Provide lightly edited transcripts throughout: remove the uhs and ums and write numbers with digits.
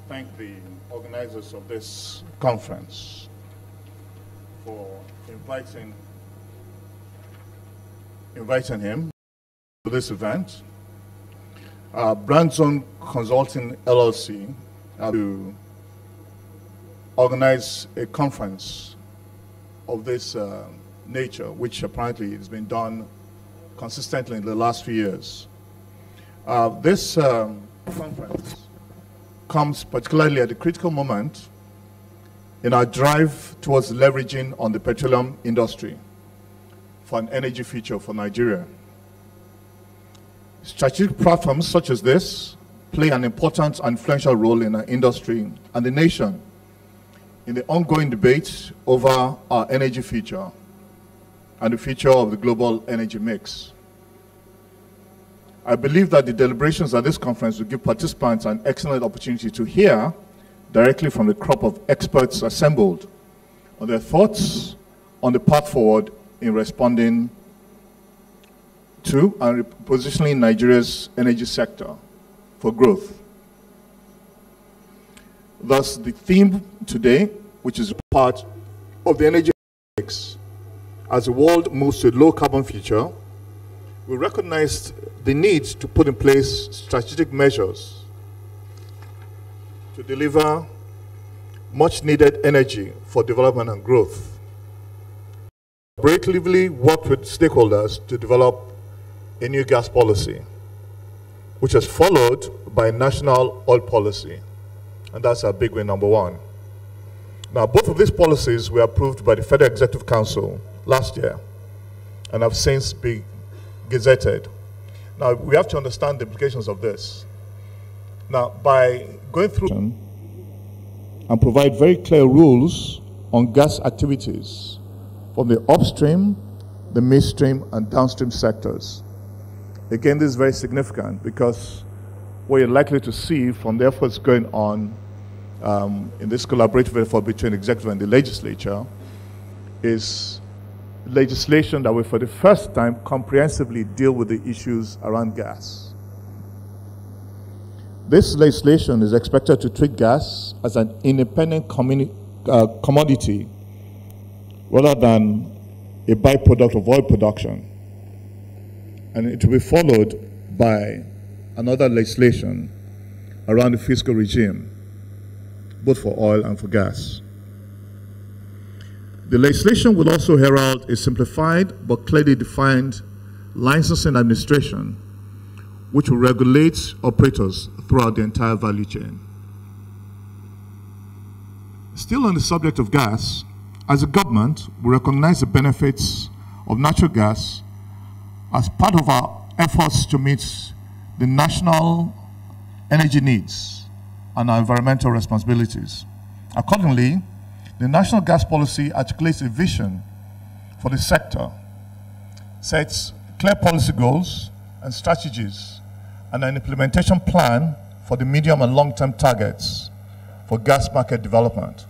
thank the organizers of this conference for inviting him to this event. BrandZone Consulting LLC to organize a conference of this nature, which apparently has been done consistently in the last few years. This conference comes particularly at a critical moment in our drive towards leveraging on the petroleum industry for an energy future for Nigeria. Strategic platforms such as this play an important and influential role in our industry and the nation in the ongoing debate over our energy future and the future of the global energy mix. I believe that the deliberations at this conference will give participants an excellent opportunity to hear directly from the crop of experts assembled on their thoughts on the path forward in responding to and repositioning Nigeria's energy sector for growth. Thus, the theme today, which is part of the energy mix, as the world moves to a low-carbon future, we recognized the need to put in place strategic measures to deliver much-needed energy for development and growth. Collaboratively worked with stakeholders to develop a new gas policy, which is followed by national oil policy, and that's our big win number one. Now, both of these policies were approved by the Federal Executive Council last year and have since been gazetted. Now, we have to understand the implications of this. Now, by going through and provide very clear rules on gas activities from the upstream, the midstream, and downstream sectors. Again, this is very significant because what you're likely to see from the efforts going on in this collaborative effort between the executive and the legislature is legislation that will, for the first time, comprehensively deal with the issues around gas. This legislation is expected to treat gas as an independent commodity rather than a byproduct of oil production. And it will be followed by another legislation around the fiscal regime, both for oil and for gas. The legislation will also herald a simplified but clearly defined licensing administration, which will regulate operators throughout the entire value chain. Still on the subject of gas, as a government, we recognize the benefits of natural gas as part of our efforts to meet the national energy needs and our environmental responsibilities. Accordingly, the National Gas Policy articulates a vision for the sector, sets clear policy goals and strategies, and an implementation plan for the medium and long-term targets for gas market development.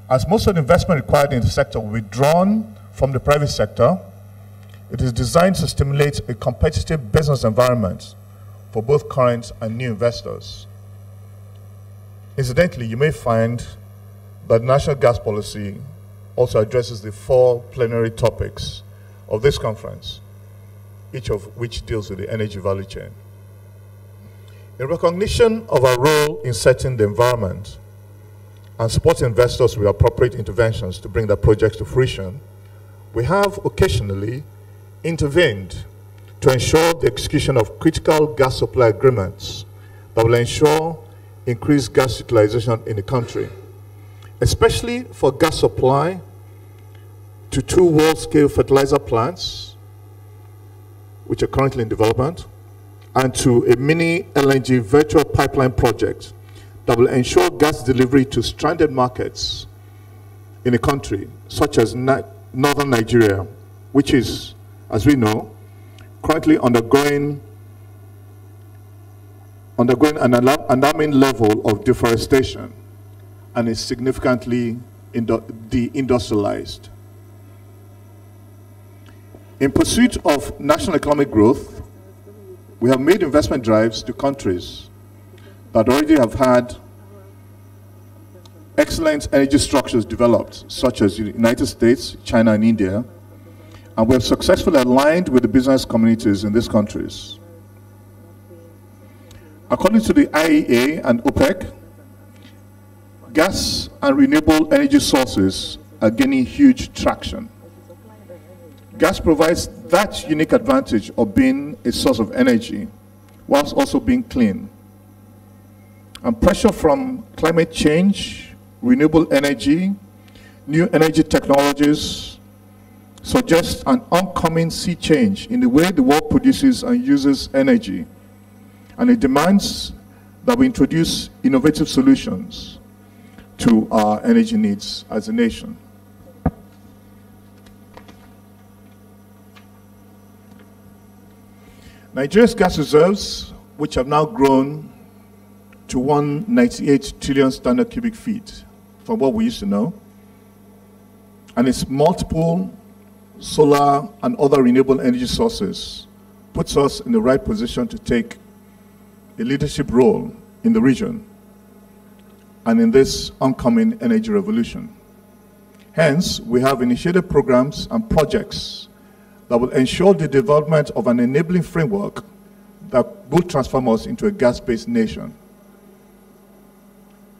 As most of the investment required in the sector will be drawn from the private sector, it is designed to stimulate a competitive business environment for both current and new investors. Incidentally, you may find that National Gas Policy also addresses the 4 plenary topics of this conference, each of which deals with the energy value chain. In recognition of our role in setting the environment and supporting investors with appropriate interventions to bring their projects to fruition, we have occasionally intervened to ensure the execution of critical gas supply agreements that will ensure increased gas utilization in the country, especially for gas supply to 2 world-scale fertilizer plants, which are currently in development, and to a mini LNG virtual pipeline project that will ensure gas delivery to stranded markets in the country, such as northern Nigeria, which is, as we know, currently undergoing an alarming level of deforestation and is significantly deindustrialized. In pursuit of national economic growth, we have made investment drives to countries that already have had excellent energy structures developed, such as the United States, China, and India, and we have successfully aligned with the business communities in these countries. According to the IEA and OPEC, gas and renewable energy sources are gaining huge traction. Gas provides that unique advantage of being a source of energy, whilst also being clean. And pressure from climate change, renewable energy, new energy technologies suggests an oncoming sea change in the way the world produces and uses energy. And it demands that we introduce innovative solutions to our energy needs as a nation. Nigeria's gas reserves, which have now grown to 198 trillion standard cubic feet from what we used to know, and its multiple solar and other renewable energy sources, puts us in the right position to take a leadership role in the region and in this oncoming energy revolution. Hence, we have initiated programs and projects that will ensure the development of an enabling framework that will transform us into a gas-based nation.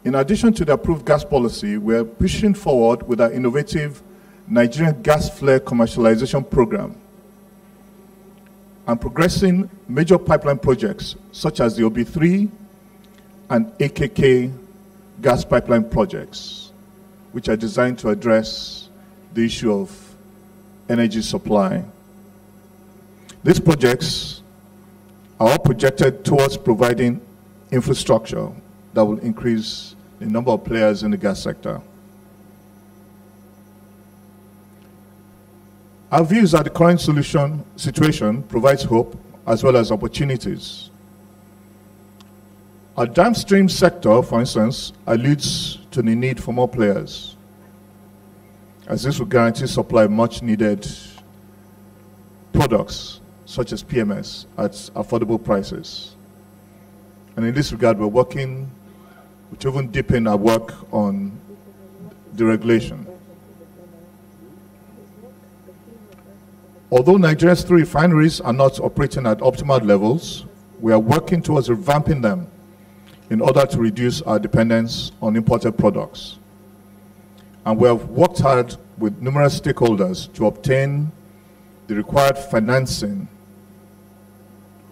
In addition to the approved gas policy, we are pushing forward with our innovative Nigerian gas flare commercialization program and progressing major pipeline projects such as the OB3 and AKK gas pipeline projects, which are designed to address the issue of energy supply. These projects are all projected towards providing infrastructure that will increase the number of players in the gas sector. Our views that the current situation provides hope as well as opportunities. Our downstream sector, for instance, alludes to the need for more players, as this will guarantee supply of much needed products such as PMS at affordable prices. And in this regard, we're working to even deepen our work on deregulation. Although Nigeria's 3 refineries are not operating at optimal levels, we are working towards revamping them in order to reduce our dependence on imported products. And we have worked hard with numerous stakeholders to obtain the required financing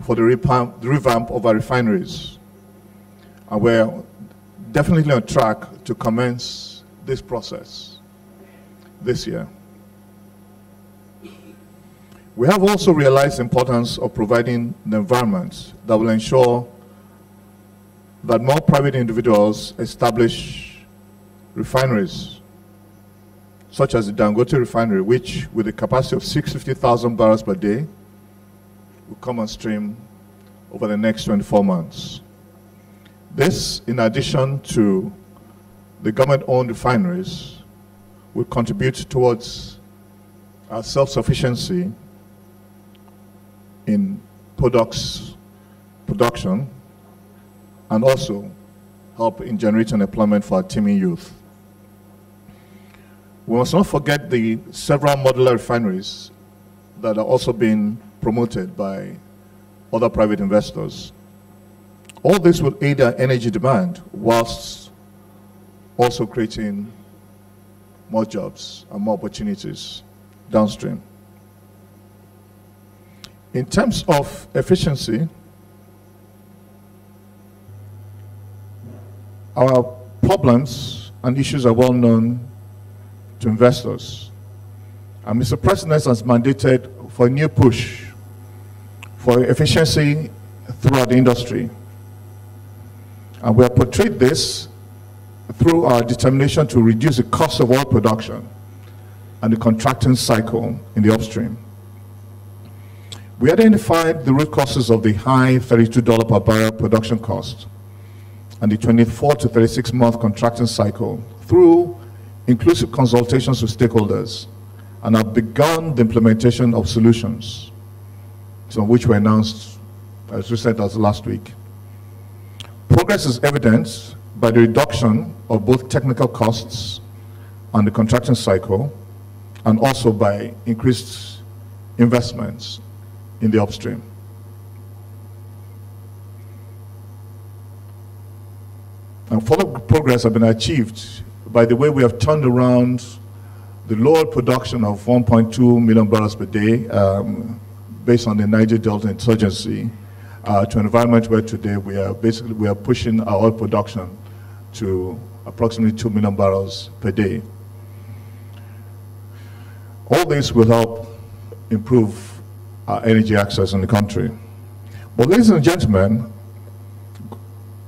for the revamp of our refineries. And we're definitely on track to commence this process this year. We have also realized the importance of providing an environment that will ensure that more private individuals establish refineries, such as the Dangote refinery, which with a capacity of 650,000 barrels per day, will come on stream over the next 24 months. This, in addition to the government-owned refineries, will contribute towards our self-sufficiency in production and also help in generating employment for our teeming youth. We must not forget the several modular refineries that are also being promoted by other private investors. All this will aid our energy demand whilst also creating more jobs and more opportunities downstream. In terms of efficiency, our problems and issues are well known to investors. And Mr. President has mandated for a new push for efficiency throughout the industry. And we have portrayed this through our determination to reduce the cost of oil production and the contracting cycle in the upstream. We identified the root causes of the high $32 per barrel production cost and the 24 to 36 month contracting cycle through inclusive consultations with stakeholders, and have begun the implementation of solutions, some of which were announced as recent as last week. Progress is evidenced by the reduction of both technical costs and the contracting cycle, and also by increased investments in the upstream. And further progress has been achieved by the way we have turned around the lower production of 1.2 million barrels per day based on the Niger Delta insurgency to an environment where today we are pushing our oil production to approximately 2 million barrels per day. All this will help improve our energy access in the country. But ladies and gentlemen,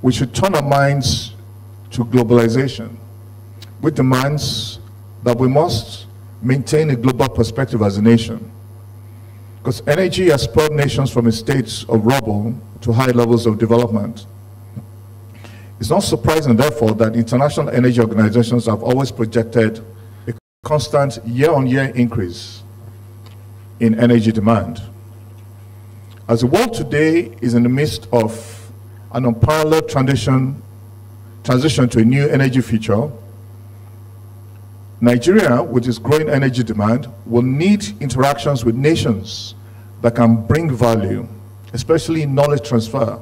we should turn our minds to globalization, which demands that we must maintain a global perspective as a nation. Because energy has spurred nations from a state of rubble to high levels of development. It's not surprising, therefore, that international energy organizations have always projected a constant year-on-year increase in energy demand. As the world today is in the midst of an unparalleled transition to a new energy future, Nigeria, with its growing energy demand, will need interactions with nations that can bring value, especially knowledge transfer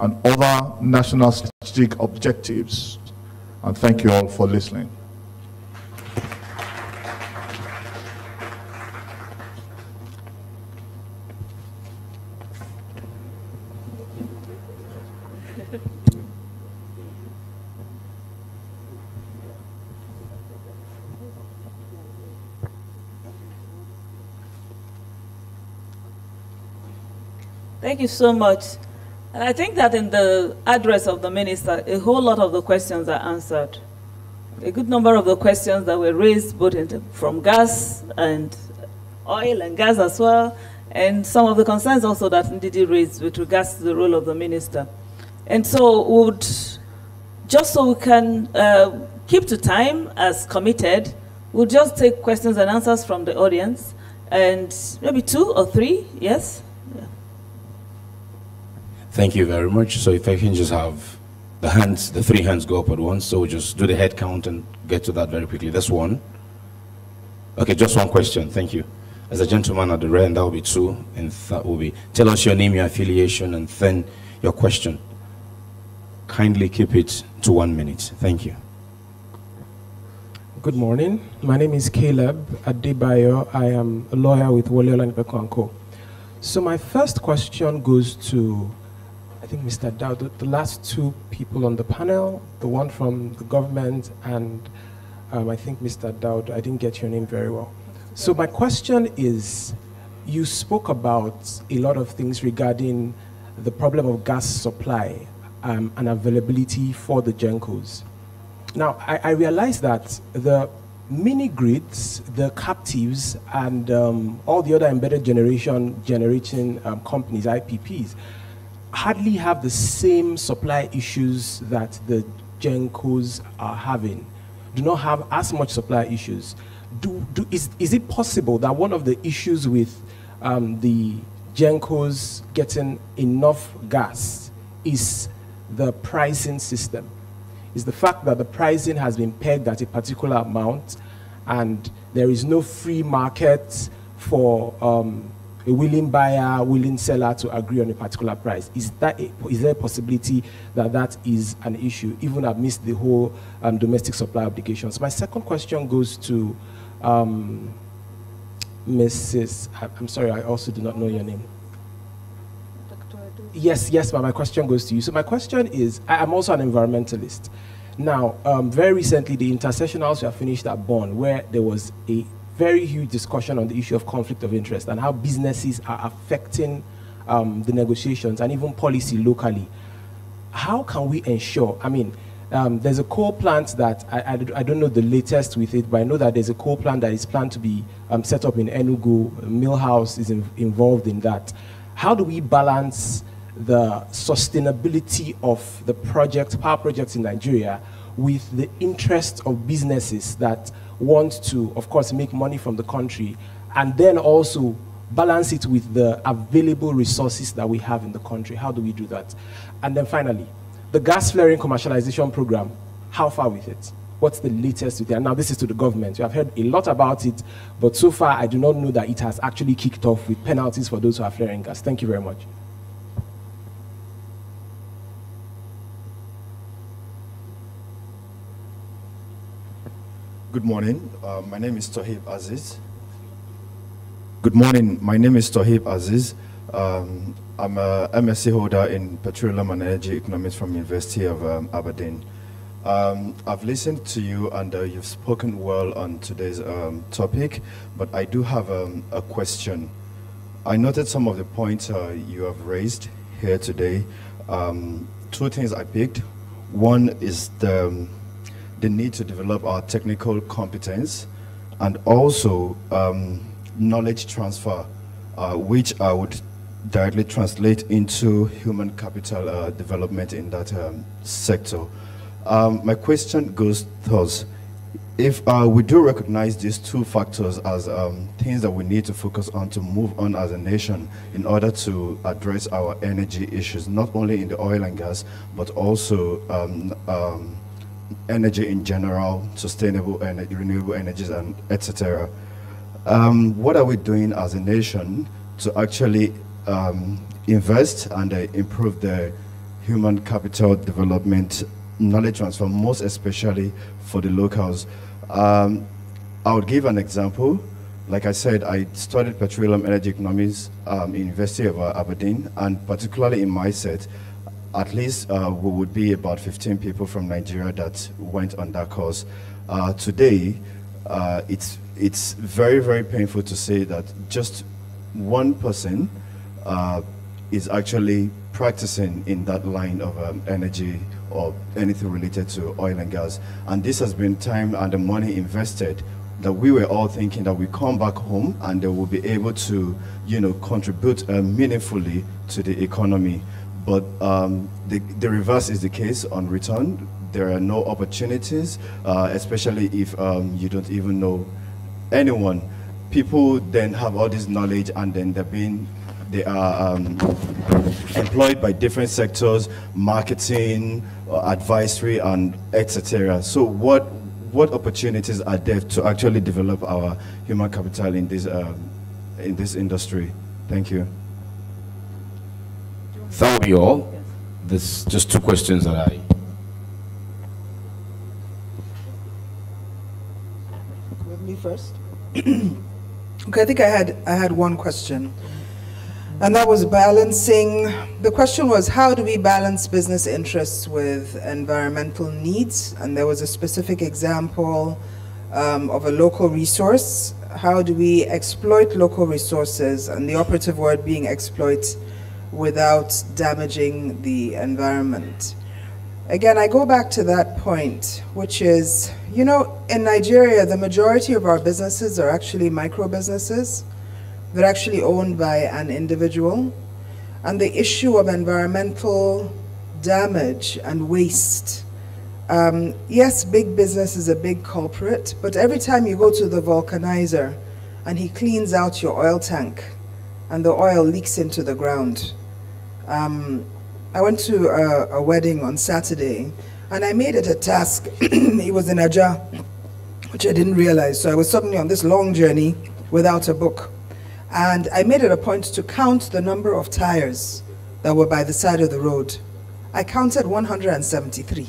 and other national strategic objectives. And thank you all for listening. Thank you so much. And I think that in the address of the minister, a whole lot of the questions are answered. A good number of the questions that were raised, both from gas and oil and gas as well, and some of the concerns also that Ndidi raised with regards to the role of the minister. And so just so we can keep to time as committed, we'll just take questions and answers from the audience, and maybe 2 or 3, yes? Thank you very much. So if I can just have the 3 hands go up at once, so we'll just do the head count and get to that very quickly. That's 1. Okay, just 1 question. Thank you. As a gentleman at the rear, and that will be 2, and that will be, tell us your name, your affiliation, and then your question. Kindly keep it to 1 minute. Thank you. Good morning. My name is Caleb Adebayo. I am a lawyer with Wole and Co. So my first question goes to, I think, Mr. Dowd, the last 2 people on the panel, the one from the government, and I think Mr. Dowd, I didn't get your name very well. So my question is, you spoke about a lot of things regarding the problem of gas supply and availability for the GENCOs. Now, I realize that the mini-grids, the captives, and all the other embedded generating companies, IPPs, hardly have the same supply issues that the GENCOs are having, do not have as much supply issues. Is it possible that one of the issues with the GENCOs getting enough gas is the pricing system? Is the fact that the pricing has been pegged at a particular amount and there is no free market for a willing buyer, willing seller to agree on a particular price? Is there a possibility that that is an issue, even amidst the whole domestic supply obligations? My second question goes to Mrs. I'm sorry, I also do not know your name. Yes, but my question goes to you. So my question is, I'm also an environmentalist. Now, very recently, the intersessionals were finished at Bonn, where there was a very huge discussion on the issue of conflict of interest and how businesses are affecting the negotiations and even policy locally. How can we ensure, I mean, there's a coal plant that, I don't know the latest with it, but I know that there's a coal plant that is planned to be set up in Enugu. Millhouse is involved in that. How do we balance the sustainability of the power projects in Nigeria with the interest of businesses that want to, of course, make money from the country, and then also balance it with the available resources that we have in the country? How do we do that? And then finally, The gas flaring commercialization program, how far with it? What's the latest with it? And now this is to the government. You have heard a lot about it, but so far I do not know that it has actually kicked off with penalties for those who are flaring gas. Thank you very much. Good morning. My name is Tohib Aziz. Good morning. My name is Tohib Aziz. I'm a MSc holder in Petroleum and Energy Economics from University of Aberdeen. I've listened to you and you've spoken well on today's topic, but I do have a question. I noted some of the points you have raised here today. Two things I picked. One is the need to develop our technical competence and also knowledge transfer, which I would directly translate into human capital development in that sector. My question goes thus: if we do recognize these two factors as things that we need to focus on to move on as a nation in order to address our energy issues, not only in the oil and gas, but also energy in general, sustainable energy, renewable energies, and etc. What are we doing as a nation to actually invest and improve the human capital development, knowledge transfer, most especially for the locals? I would give an example. Like I said, I studied petroleum energy economics in University of Aberdeen, and particularly in my set, at least we would be about 15 people from Nigeria that went on that course. Today, it's very, very painful to say that just one person is actually practicing in that line of energy or anything related to oil and gas. And this has been time and the money invested that we were all thinking that we come back home and they will be able to, contribute meaningfully to the economy. But the reverse is the case on return. There are no opportunities, especially if you don't even know anyone. People then have all this knowledge and then they are employed by different sectors, marketing, advisory, and etc. So what opportunities are there to actually develop our human capital in this industry? Thank you. Thank you all. There's just two questions that I... With me first? Okay, I think I had one question. And that was balancing. The question was, how do we balance business interests with environmental needs? And there was a specific example of a local resource. How do we exploit local resources, and the operative word being exploit, without damaging the environment? Again, I go back to that point, which is, in Nigeria, the majority of our businesses are actually micro businesses. They're actually owned by an individual. And the issue of environmental damage and waste, yes, big business is a big culprit, but every time you go to the vulcanizer and he cleans out your oil tank and the oil leaks into the ground. I went to a wedding on Saturday and I made it a task. It was in Aja, which I didn't realize. So I was suddenly on this long journey without a book. And I made it a point to count the number of tires that were by the side of the road. I counted 173.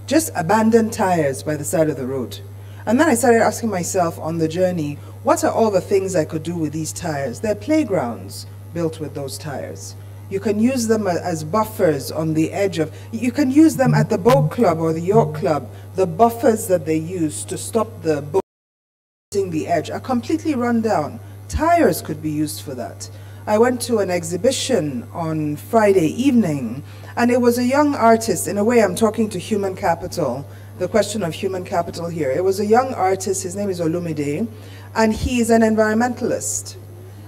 Just abandoned tires by the side of the road. And then I started asking myself on the journey, what are all the things I could do with these tires? They're playgrounds built with those tires. You can use them as buffers on the edge of, you can use them at the boat club or the yacht club. The buffers that they use to stop the boat hitting the edge are completely run down. Tires could be used for that. I went to an exhibition on Friday evening, and it was a young artist. In a way, I'm talking to human capital, the question of human capital here. It was a young artist, his name is Olumide, and he is an environmentalist.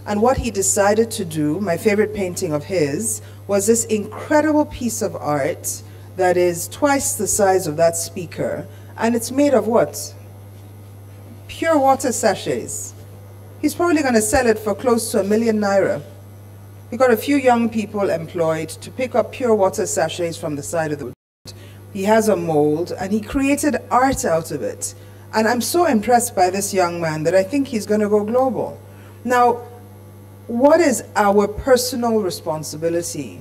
And what he decided to do, my favorite painting of his, was this incredible piece of art that is twice the size of that speaker, and it's made of what? Pure water sachets. He's probably going to sell it for close to ₦1 million. He got a few young people employed to pick up pure water sachets from the side of the road. He has a mold, and he created art out of it. And I'm so impressed by this young man that I think he's going to go global. Now, what is our personal responsibility,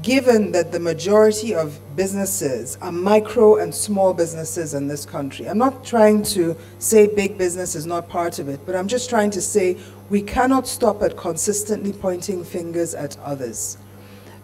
given that the majority of businesses are micro and small businesses in this country? I'm not trying to say big business is not part of it, but I'm just trying to say we cannot stop at consistently pointing fingers at others.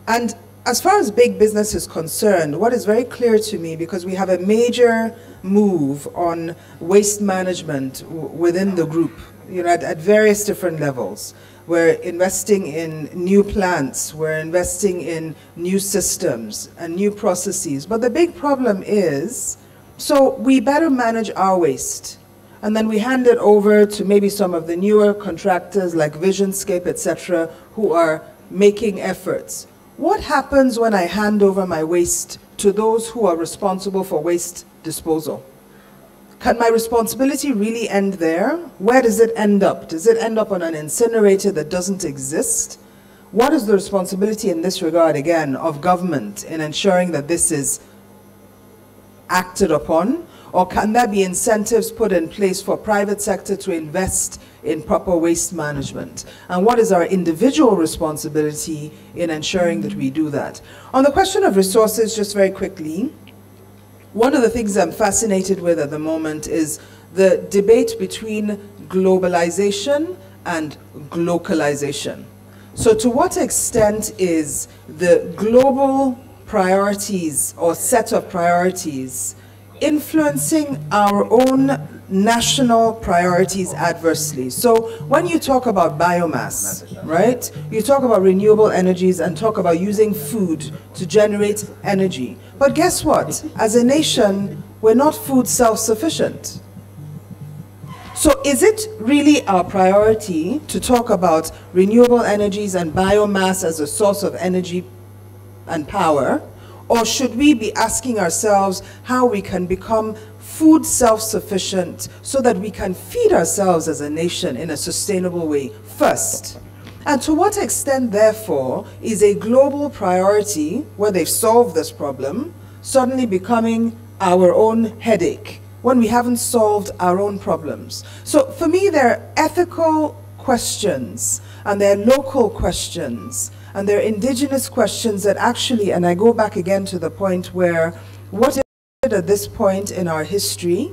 And as far as big business is concerned, what is very clear to me, because we have a major move on waste management within the group, you know, at various different levels. We're investing in new plants, we're investing in new systems and new processes. But the big problem is, so we better manage our waste. And then we hand it over to maybe some of the newer contractors like Visionscape, etc., who are making efforts. What happens when I hand over my waste to those who are responsible for waste disposal? Can my responsibility really end there? Where does it end up? Does it end up on an incinerator that doesn't exist? What is the responsibility in this regard, again, of government in ensuring that this is acted upon? Or can there be incentives put in place for private sector to invest in proper waste management? And what is our individual responsibility in ensuring that we do that? On the question of resources, just very quickly, one of the things I'm fascinated with at the moment is the debate between globalization and glocalization. So to what extent is the global priorities or set of priorities influencing our own national priorities adversely? So when you talk about biomass, right, you talk about renewable energies and talk about using food to generate energy. But guess what? As a nation, we're not food self-sufficient. So is it really our priority to talk about renewable energies and biomass as a source of energy and power? Or should we be asking ourselves how we can become food self-sufficient so that we can feed ourselves as a nation in a sustainable way first? And to what extent, therefore, is a global priority, where they've solved this problem, suddenly becoming our own headache when we haven't solved our own problems? So for me, there are ethical questions, and there are local questions, and there are indigenous questions that actually, and I go back again to the point where, what is it at this point in our history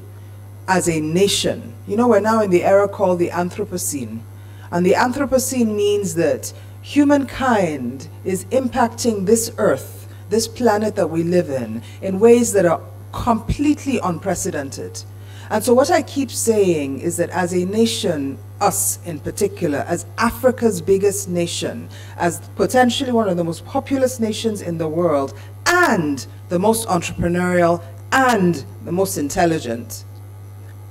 as a nation? You know, we're now in the era called the Anthropocene. And the Anthropocene means that humankind is impacting this earth, this planet that we live in ways that are completely unprecedented. And so what I keep saying is that as a nation, us in particular, as Africa's biggest nation, as potentially one of the most populous nations in the world, and the most entrepreneurial and the most intelligent,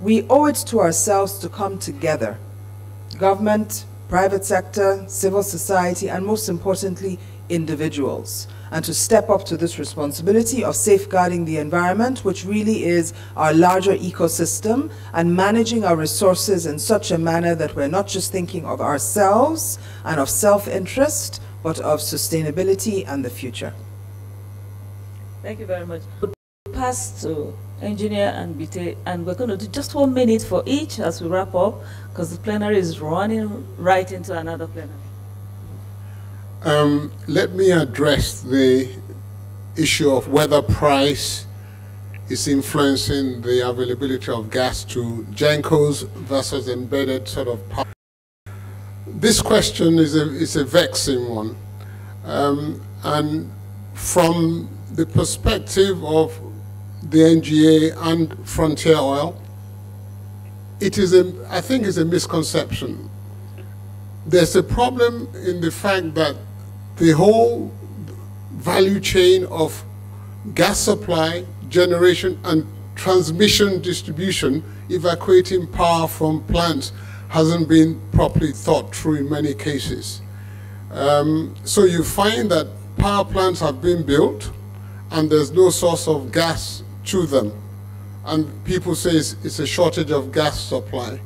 we owe it to ourselves to come together. Government, private sector, civil society, and most importantly, individuals, and to step up to this responsibility of safeguarding the environment, which really is our larger ecosystem, and managing our resources in such a manner that we're not just thinking of ourselves and of self-interest, but of sustainability and the future. Thank you very much. We'll pass to Engineer and Bite, and we're going to do just 1 minute for each as we wrap up, because the plenary is running right into another plenary. Let me address the issue of whether price is influencing the availability of gas to GENCOs versus embedded sort of power. This question is a vexing one. And from the perspective of the NGA and Frontier Oil, it is I think it's a misconception. There's a problem in the fact that the whole value chain of gas supply, generation, and transmission distribution, evacuating power from plants, hasn't been properly thought through in many cases. So you find that power plants have been built and there's no source of gas to them. And people say it's a shortage of gas supply.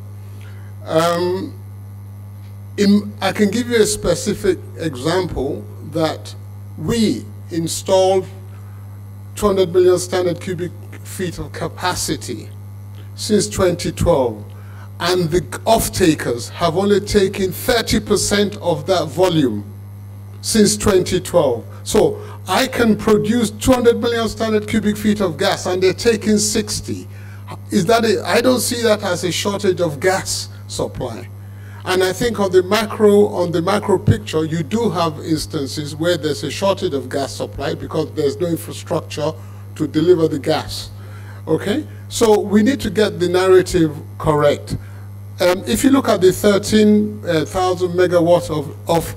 I can give you a specific example that we installed 200 million standard cubic feet of capacity since 2012, and the off-takers have only taken 30% of that volume since 2012. So I can produce 200 million standard cubic feet of gas and they're taking 60. I don't see that as a shortage of gas supply. And I think on the macro picture, you do have instances where there's a shortage of gas supply because there's no infrastructure to deliver the gas. Okay? So we need to get the narrative correct. If you look at the 13,000 megawatts of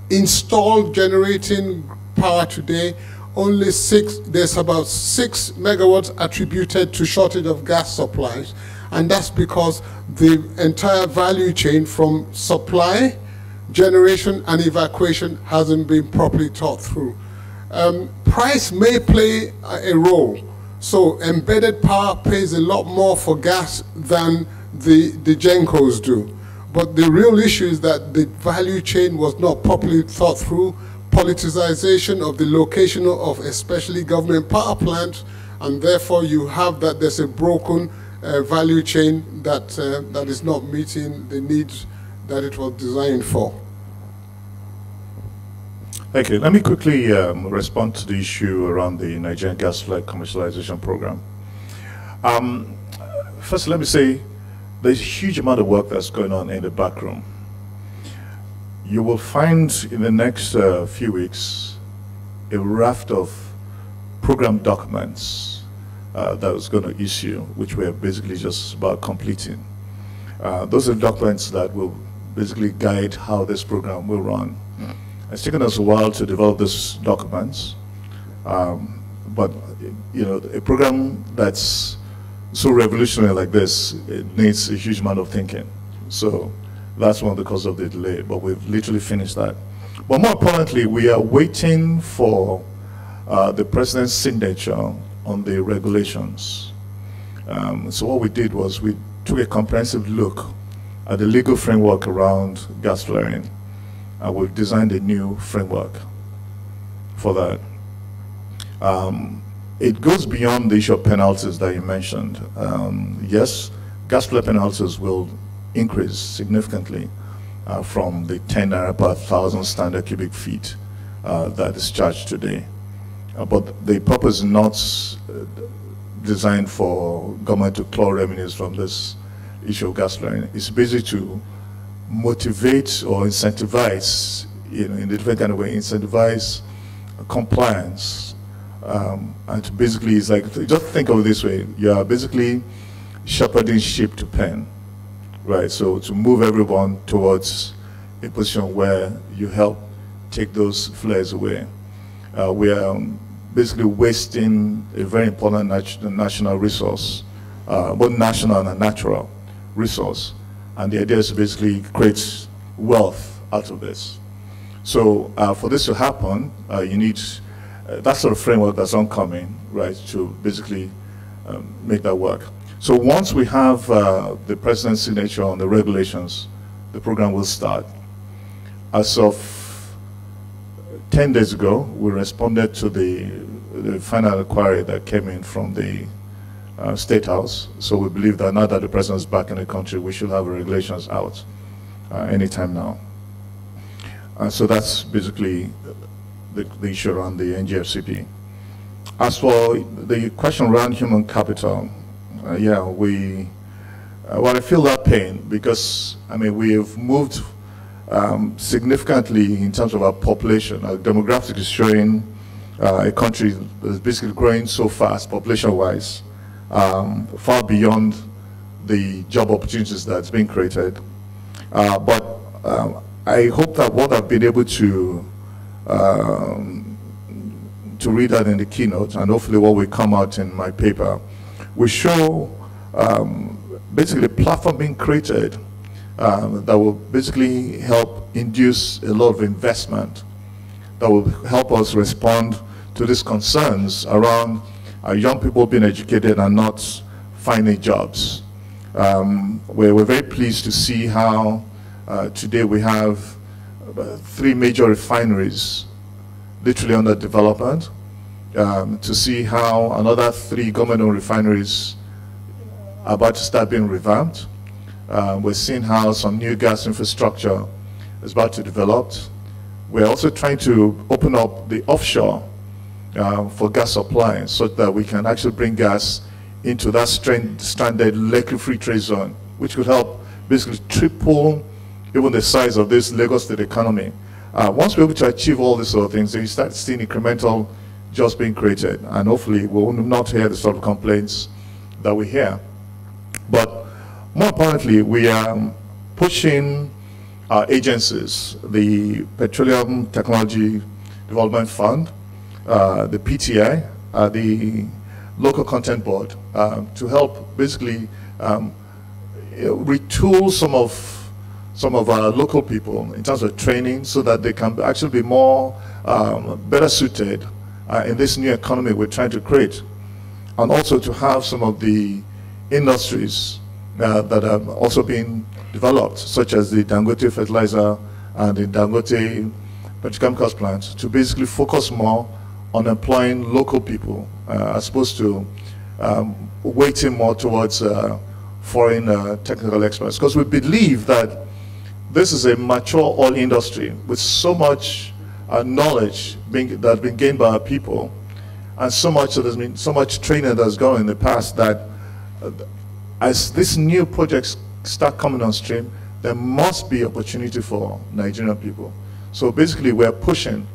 installed generating power today, there's about 6 megawatts attributed to shortage of gas supplies. And that's because the entire value chain from supply, generation, and evacuation hasn't been properly thought through. Price may play a role. So embedded power pays a lot more for gas than the GenCos do. But the real issue is that the value chain was not properly thought through, politicization of the location of especially government power plants, and therefore you have that there's a broken value chain that is not meeting the needs that it was designed for. Thank you. Let me quickly respond to the issue around the Nigerian gas flood commercialization program. First, let me say there's a huge amount of work that's going on in the back room. You will find in the next few weeks a raft of program documents that is going to issue, which we are basically just about completing. Those are documents that will basically guide how this program will run. It's taken us a while to develop these documents, but you know, a program that's so revolutionary like this, it needs a huge amount of thinking. So that's one of the causes of the delay, but we've literally finished that. But more importantly, we are waiting for the president's signature on the regulations. So what we did was we took a comprehensive look at the legal framework around gas flaring, and we've designed a new framework for that. It goes beyond the issue of penalties that you mentioned. Yes, gas flare penalties will increase significantly from the 10 naira per 1,000 standard cubic feet that is charged today. But the purpose is not designed for government to claw revenues from this issue of gas flaring. It's basically to motivate or incentivize, you know, in a different kind of way, incentivize compliance. And basically, it's like, just think of it this way, you are basically shepherding sheep to pen, right? So to move everyone towards a position where you help take those flares away. We are basically wasting a very important national resource, both national and natural resource. And the idea is to basically create wealth out of this. So for this to happen, you need that sort of framework that's oncoming, right, to basically make that work. So once we have the president's signature on the regulations, the program will start. As of 10 days ago, we responded to the final inquiry that came in from the State House. So we believe that now that the president is back in the country, we should have regulations out anytime now. So that's basically the issue around the NGFCP. As for the question around human capital, yeah, well, I feel that pain because, I mean, we have moved significantly in terms of our population. Our demographics is showing a country that is basically growing so fast, population-wise, far beyond the job opportunities that's being created. But I hope that what I've been able to read that in the keynote, and hopefully what will come out in my paper, will show basically a platform being created that will basically help induce a lot of investment, that will help us respond to these concerns around young people being educated and not finding jobs. We're very pleased to see how Today we have 3 major refineries literally under development, to see how another 3 government-owned refineries are about to start being revamped. We're seeing how some new gas infrastructure is about to develop. We're also trying to open up the offshore for gas supply so that we can actually bring gas into that stranded Lekki Free Trade Zone, which could help basically triple even the size of this Lagos state economy. Once we're able to achieve all these sort of things, then you start seeing incremental jobs being created, and hopefully we will not hear the sort of complaints that we hear. But more importantly, we are pushing our agencies, the Petroleum Technology Development Fund, the PTI, the Local Content Board, to help basically retool some of our local people in terms of training so that they can actually be more better suited in this new economy we're trying to create. And also to have some of the industries that are also being developed, such as the Dangote fertilizer and the Dangote petrochemicals plants, to basically focus more on employing local people as opposed to weighting more towards foreign technical experts. Because we believe that this is a mature oil industry with so much knowledge that's been gained by our people, and so much training that's gone in the past, that as these new projects start coming on stream, there must be opportunity for Nigerian people. So basically, we're pushing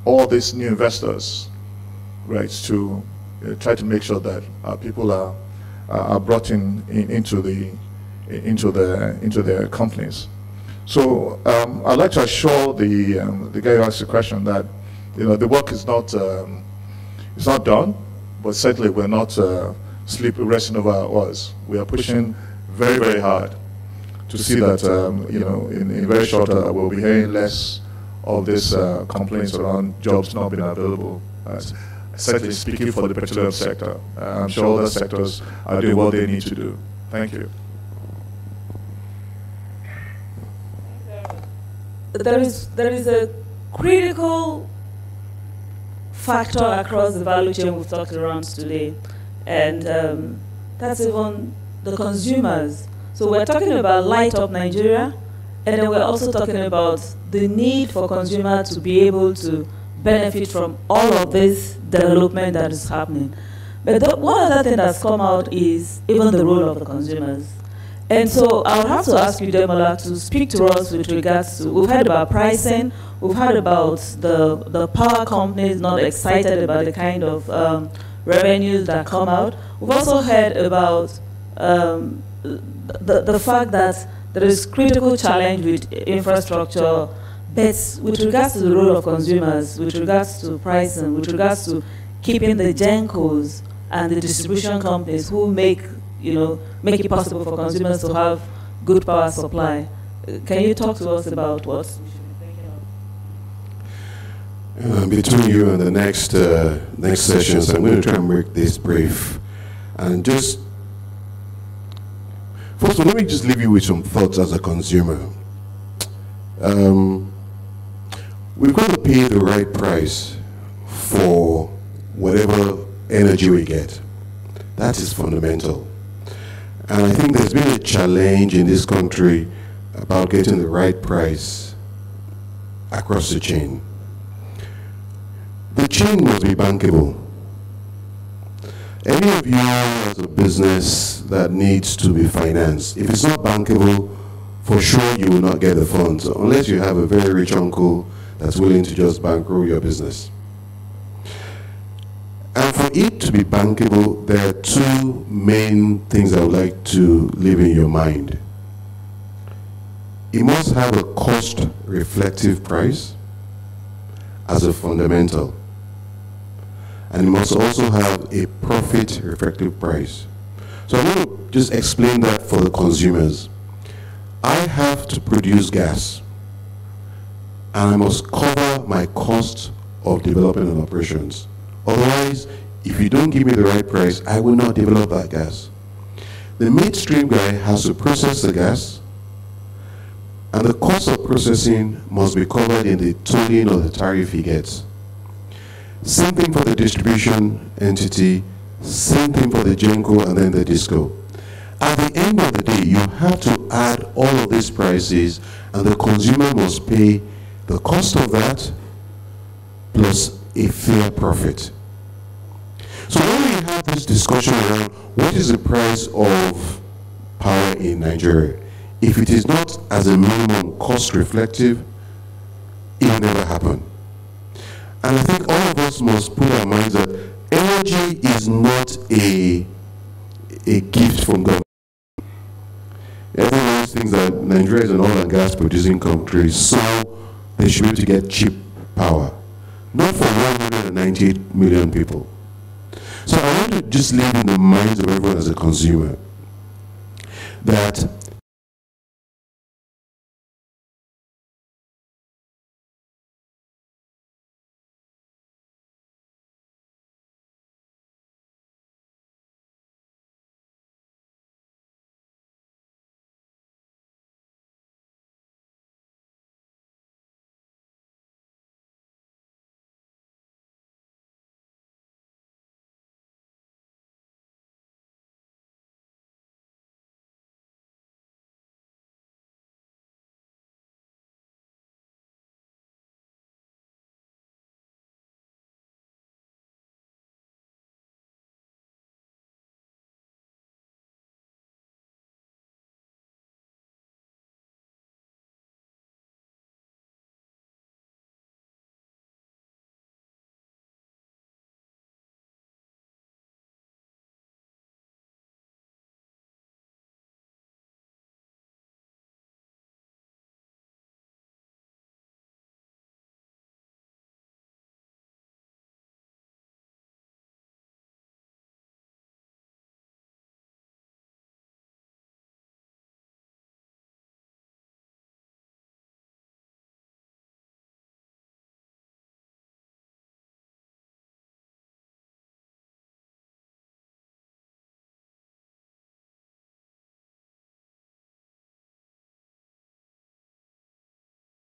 all these new investors, right, to try to make sure that our people are brought into their companies. So I'd like to assure the guy who asked the question that the work is not done, but certainly we're not resting over our oars. We are pushing very, very hard to see that in very short order we'll be hearing less of these complaints around jobs not being available. Certainly speaking for the petroleum sector, I'm sure other sectors are doing what they need to do. Thank you. There is a critical factor across the value chain we've talked around today, and that's even the consumers. So we're talking about light up Nigeria, and then we're also talking about the need for consumers to be able to benefit from all of this development that is happening. But one other thing that's come out is even the role of the consumers. And so I'll have to ask you, Demola, to speak to us with regards to, we've heard about pricing, we've heard about the power companies not excited about the kind of revenues that come out. We've also heard about the fact that there is critical challenge with infrastructure, but with regards to the role of consumers, with regards to pricing, with regards to keeping the gencos and the distribution companies who make it possible for consumers to have good power supply. Can you talk to us about what we should be thinking of? Between you and the next sessions, I'm going to try and make this brief. And just, first of all, let me just leave you with some thoughts as a consumer. We've got to pay the right price for whatever energy we get. That is fundamental. And I think there's been a challenge in this country about getting the right price across the chain. The chain must be bankable. Any of you has a business that needs to be financed, if it's not bankable, for sure you will not get the funds, unless you have a very rich uncle that's willing to just bankroll your business. And for it to be bankable, there are two main things I would like to leave in your mind. It must have a cost-reflective price as a fundamental. And it must also have a profit-reflective price. So I'm going to just explain that for the consumers. I have to produce gas, and I must cover my cost of development and operations. Otherwise, if you don't give me the right price, I will not develop that gas. The midstream guy has to process the gas, and the cost of processing must be covered in the tolling or the tariff he gets. Same thing for the distribution entity, same thing for the Genco and then the Disco. At the end of the day, you have to add all of these prices, and the consumer must pay the cost of that plus a fair profit. So when we have this discussion around what is the price of power in Nigeria, if it is not as a minimum cost reflective, it will never happen. And I think all of us must put our minds that energy is not a gift from government. Everyone thinks that Nigeria is an oil and gas producing country, so they should be able to get cheap power. Not for 198 million people. So I want to just leave in the minds of everyone as a consumer that